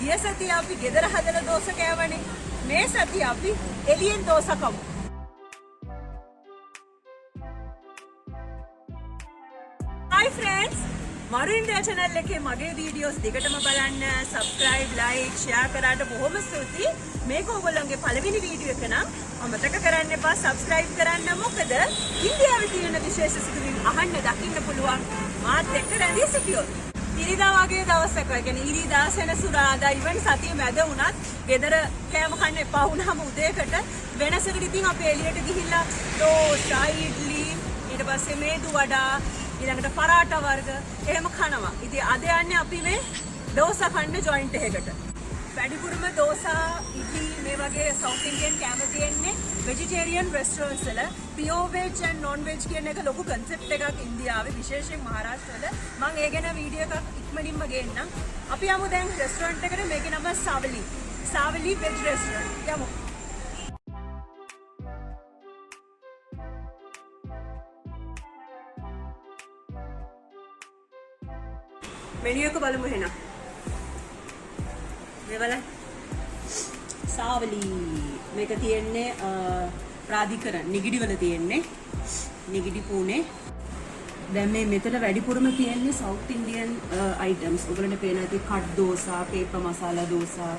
ගිය සතිය අපි ගෙදර හදලා දෝස කෑවනේ. මේ සතිය අපි එළියෙන් දෝස කමු. Hi friends, මරු ඉන්දියා channel එකේ මගේ වීඩියෝස් දිගටම බලන්න, subscribe, like, share කරාට බොහොම ස්තුතියි. මේක ඔයගොල්ලන්ගේ පළවෙනි වීඩියෝ එක නම් අමතක කරන්න එපා subscribe කරන්න. මොකද ඉන්දියාවේ තියෙන විශේෂ සිදුවීම් අහන්න දකින්න පුළුවන් මාත් එක්ක රැඳී සිටියොත්. ඉරිදා වගේ දවසක, ඒ කියන්නේ ඉරිදා සෙනසුරාදා ඉවන් සතිය මැද වුණත් ගෙදර කෑම කන්න එපා වුණාම උදේකට වෙනසකට ඉතින් අපි එළියට ගිහිල්ලා දෝසා, ඉඩ්ලි, ඊට පස්සේ මේදු වඩා, ඊළඟට පරාටා වර්ග එහෙම කනවා. ඉතින් අද යන්නේ අපි මේ දෝසා කන්න ජොයින්ට් එකකට. වැඩිපුරම දෝසා, ඉඩ්ලි මේ වගේ සවුත් ඉන්දියන් කෑම තියෙන්නේ වෙජිටේරියන් රෙස්ටොරන්ට්ස් වල. පියෝ වෙජ් and non වෙජ් කියන එක ලොකු කන්සෙප්ට් එකක් ඉන්දියාවේ, විශේෂයෙන් මහාරාෂ්ට්‍රවල. මම ඒ ගැන වීඩියෝ එකක් ඉක්මනින්ම ගේන්නම්. අපි යමු දැන් රෙස්ටොරන්ට් එකට. මේකේ නම සාවලි වෙජ් රෙස්ටොරන්ට්. යමු. මෙනු එක බලමු එහෙනම්. මේ බලන්න. සාවලි මේක තියෙන්නේ ප්‍රාධිකරණ නිගිඩි වල තියෙන්නේ. නිගිඩි පුනේ. දැන් මේ මෙතන වැඩිපුරම තියෙන්නේ සවුත් ඉන්දියන් අයිටම්ස්. ඔයගොල්ලන්ට පේන ඇති කට් දෝසා, පේපර් මසාලා දෝසා,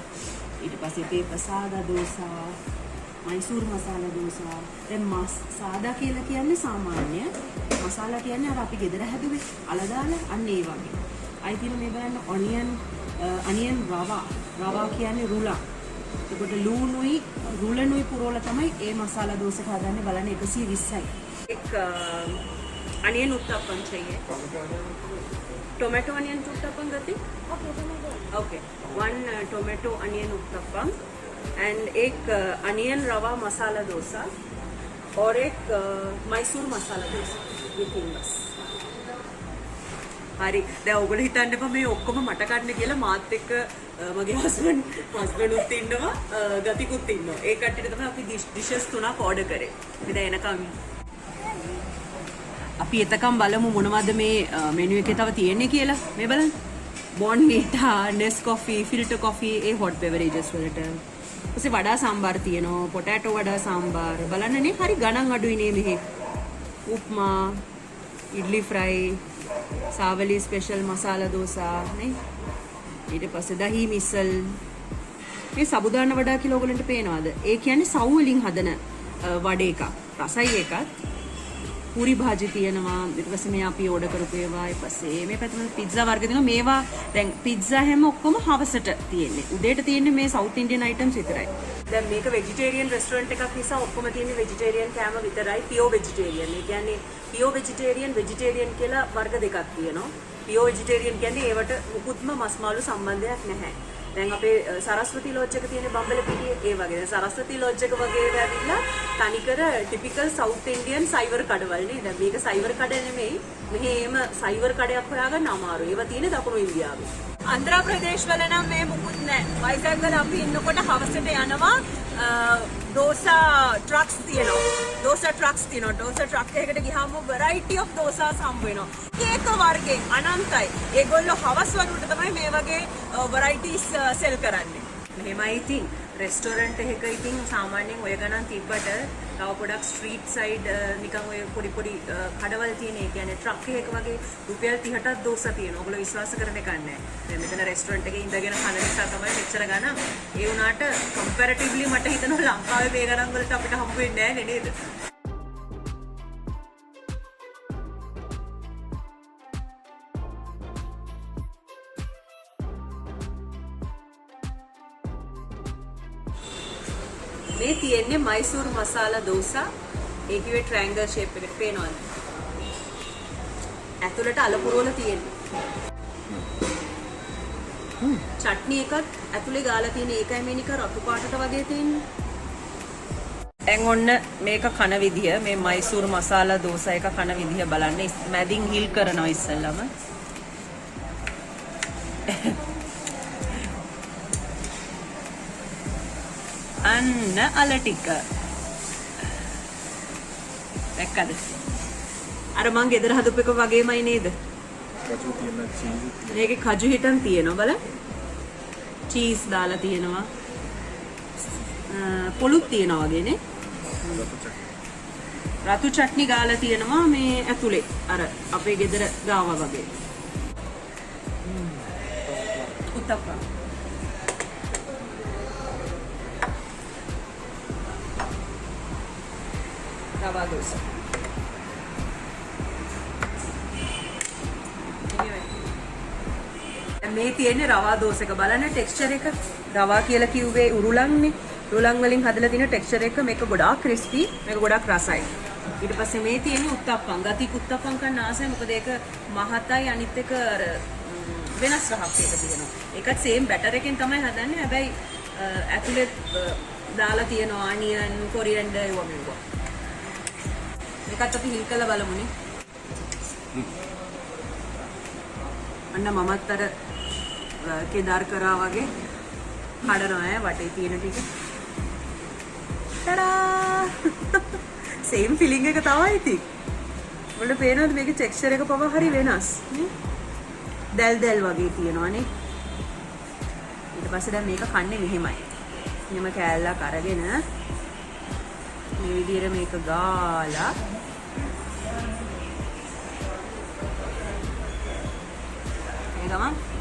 ඊට පස්සේ පේපර් සාදා දෝසා, මයිසූර් මසාලා දෝසා. දැන් සාදා කියලා කියන්නේ සාමාන්‍ය. මසාලා කියන්නේ අර අපි ගෙදර හැදුවේ අලදාලා අන්න ඒ වගේ. අයිතින මේ බලන්න අනියන් රවා කියන්නේ රුලා. එතකොට ලූණුයි රුලනුයි පුරවලා තමයි ඒ මසාලා දෝසක හදන්නේ. බලන්න 120යි. एक अनियन उत्तपम चाहिए. टोमेटो अनियन उत्तपम गति. Okay 1 tomato onion uttapam and एक अनियन रवा मसाला डोसा और एक मैसूर मसाला डोसा. ये तीन बस. හරි. දැන් ඔයගොල්ලෝ හිතන්න එපා මේ ඔක්කොම මට ගන්න කියලා. මාත් එක්ක මගේ හස්බන්ඩ් උත් ඉන්නවා, ගතිකුත් ඉන්නවා. ඒ කට්ටියට තමයි අපි ඩිෂස් 3ක් ඕඩර් කරේ. අපි දැන් එනකම් අපි එතකම් බලමු මොනවද මේ මෙනු එකේ තව තියෙන්නේ කියලා. මේ බලන්න. බොන්විටා, නෙස්කොෆි, ෆිල්ටර් කොෆි, ඒ හොට් බෙවරේජස් වලට. ඊපස්සේ වඩා සම්බාර තියෙනවා, පොටැටෝ වඩා සම්බාර. බලන්නනේ හරි ගණන් අඩුයි නේ මෙහි. උප්මා, ඉඩ්ලි ෆ්‍රයි, सावली स्पेशल मसाला डोसा නේ. ඊට පස්සේ දහි මිසල්. මේ සබුදාන වඩා කියලා ඔයගලන්ට පේනවද? ඒ කියන්නේ සව් වලින් හදන වඩේ එකක්. රසයි එකක්. පුරි භාජි තියෙනවා. ඊට පස්සේ මේ අපි ඕඩර් කරපු ඒවා. ඊට පස්සේ මේ පැත්තේ පිට්සා වර්ග තියෙනවා. මේවා දැන් පිට්සා හැම ඔක්කොම හවසට තියෙන්නේ. උදේට තියෙන්නේ මේ සවුත් ඉන්දියන් අයිටම්ස් විතරයි. දැන් මේක වෙජිටේරියන් රෙස්ටොරන්ට් එකක් නිසා ඔක්කොම තියෙන්නේ වෙජිටේරියන් කෑම විතරයි. පියෝ වෙජිටේරියන්. ඒ කියන්නේ පියෝ වෙජිටේරියන් කියලා වර්ග දෙකක් තියෙනවා. පියෝ වෙජිටේරියන් කියන්නේ ඒවට මුකුත්ම මස් මාළු සම්බන්ධයක් නැහැ. දැන් අපේ සරස්වති ලෝජ් එක තියෙන බම්බලපිටියේ ඒ වගේ. දැන් සරස්වති ලෝජ් එක වගේ ඇවිල්ලා තනිකර ටිපිකල් සවුත් ඉන්දියන් සයිවර් කඩවල නේ. දැන් මේක සයිවර් කඩ නෙමෙයි. මෙහෙම සයිවර් කඩයක් හොයාගන්න අමාරුයි. ඒවා තියෙන්නේ දකුණු ඉන්දියාවේ. ආන්ධ්‍ර ප්‍රදේශ වල නම් මේ මුකුත් නැහැ. වයිසැග් වල අපි ඉන්නකොට හවසට යනවා dosa trucks තියෙනවා. dosa trucks තියෙනවා. dosa truck එකකට ගියාම variety of dosas හම්බ වෙනවා. කේක වර්ගෙන් අනන්තයි. ඒගොල්ලෝ හවස් වරුවට තමයි මේ වගේ varieties sell කරන්නේ. මෙහෙමයි ඉතින් රෙස්ටොරන්ට් එකක ඉතින් සාමාන්‍යයෙන් ඔය ගණන් තිබ්බට තව පොඩක් ස්ට්‍රීට් සයිඩ් නිකන් ඔය පොඩි කඩවල තියෙන, ඒ කියන්නේ ට්‍රක් එකක වගේ රුපියල් 30ටත් දෝසා තියෙනවා. ඔයගොල්ලෝ විශ්වාස කරන්න එකක් නැහැ. දැන් මෙතන රෙස්ටොරන්ට් එකේ ඉඳගෙන කන නිසා තමයි මෙච්චර ගණන්. ඒ වුණාට කම්පැරටිව්ලි මට හිතෙනවා ලංකාවේ මේ ගණන් වලට අපිට හම්බ වෙන්නේ නැහැ නේද? මේ තියෙන්නේ මයිසූර් මසාලා දෝසා. ඒ කිව්වේ ට්‍රයැන්ගල් ෂේප් එකට පේනවද? ඇතුළට අලපුරවල තියෙන්නේ. චට්නි එකත් ඇතුලේ ගාලා තියෙන ඒකයි මේ නිකන් රතු පාටට වගේ තියෙන්නේ. දැන් ඔන්න මේක කන විදිය, මේ මයිසූර් මසාලා දෝසා එක කන විදිය බලන්න. මැදින් හිල් කරනවා ඉස්සෙල්ලාම. අන්න අල ටික දැක්කද? අර මං ගෙදර හදපු එක වගේමයි නේද? මේකේ කජු හිටන් තියෙනවා බලන්න. චීස් දාලා තියෙනවා. පොලුත් තියෙනවා වගේනේ. රතු චට්නි ගාලා තියෙනවා මේ ඇතුලේ. අර අපේ ගෙදර ගාවා වගේ. උත්තප්පා. රවා දෝසා. මේ තියෙන්නේ රවා දෝසක බලන්න ටෙක්ස්චර් එක. රවා කියලා කිව්වේ උරුලන්නේ. උරුලන් වලින් හදලා තියෙන ටෙක්ස්චර් එක මේක ගොඩාක් ක්‍රිස්පි, මේක ගොඩාක් රසයි. ඊට පස්සේ මේ තියෙන්නේ උත්තප්පම්. ගති උත්තප්පම් කන්න ආසයි මොකද ඒක මහතයි අනිත් එක අර වෙනස් රහක් එක තියෙනවා. ඒකත් සේම් බැටර් එකෙන් තමයි හදන්නේ. හැබැයි ඇතුලේ දාලා තියෙනවා ආනියන්, කොරියන්ඩර් ඒවා මේවා. මේකත් අපි හිල් කරලා බලමුනේ. අන්න මමත් අර කෙදාර් කරා වගේ හඩනවා වටේ තියෙන ටික. ටඩා! සේම් ෆීලිං එක තමයි ඉතින්. ඔයාලට පේනවද මේකේ ටෙක්ස්චර් එක පවා හරි වෙනස් නේ? දැල් දැල් වගේ තියෙනවානේ. ඊට පස්සේ දැන් මේක කන්නේ මෙහෙමයි. මෙහෙම කෑල්ලක් අරගෙන මේ විදිහට මේක ගාලා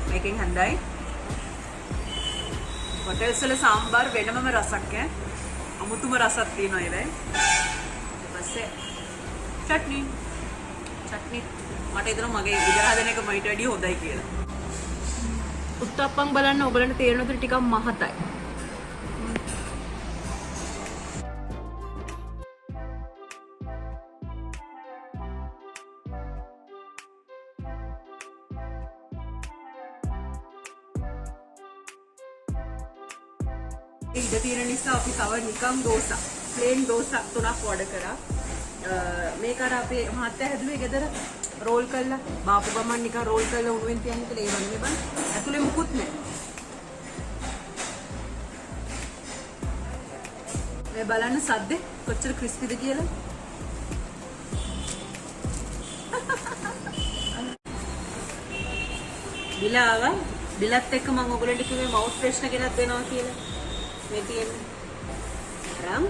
මේකෙන් හන්දයි හොටෙල්ස් වල සාම්බාර් වෙනමම රසක් ඈ අමුතුම රසක් තියෙනවා ඒවයි ඊට පස්සේ චට්නි මට හිතෙනවා මගේ ඉදර හදන එක මයිට වැඩිය හොඳයි කියලා උත්තප්පම් බලන්න ඔයගලන්ට තේරෙනවද ටිකක් මහතයි ඉඳ තියෙන නිසා අපි තව නිකම් දෝසා ප්ලේන් දෝසා තුනක් ඕඩර් කරා මේක අර අපේ මහත්තයා හැදුවේ ගෙදර රෝල් කරලා බාපු ගමන් නිකන් රෝල් කරලා උණුවෙන් තියන්න කියලා ඒ වගේ බං ඇතුලේ මුකුත් නැහැ මේ බලන්න සද්දේ කොච්චර ක්‍රිස්පිද කියලා බිලාව බිලත් එක්ක මම ඔයගොල්ලන්ට කිව්වේ මවුත් ප්‍රශ්න ගෙනත් දෙනවා කියලා මේ තියෙන්නේ රම්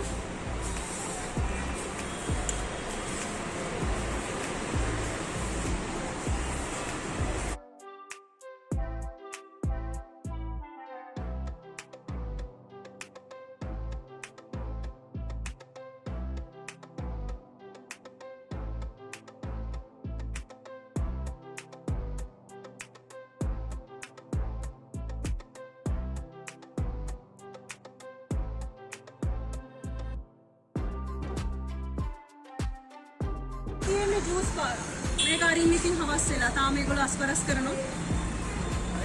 ये जूस बार मैं गाड़ी में तीन हवा से लाता मैं को अस्परस करनो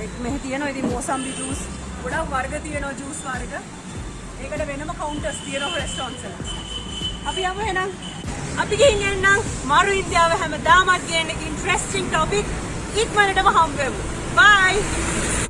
एक मेहती है ना इधर मौसमी जूस बड़ा वर्ग दिए ना जूस वर्ग एक अरे वेना में काउंटर्स दिए ना रेस्टोरेंट से अभी आप है ना अभी के इंडियन ना मारू इंडिया में हमें दामाद के इंटरेस्टिंग टॉपिक एक मिनट में हम बाय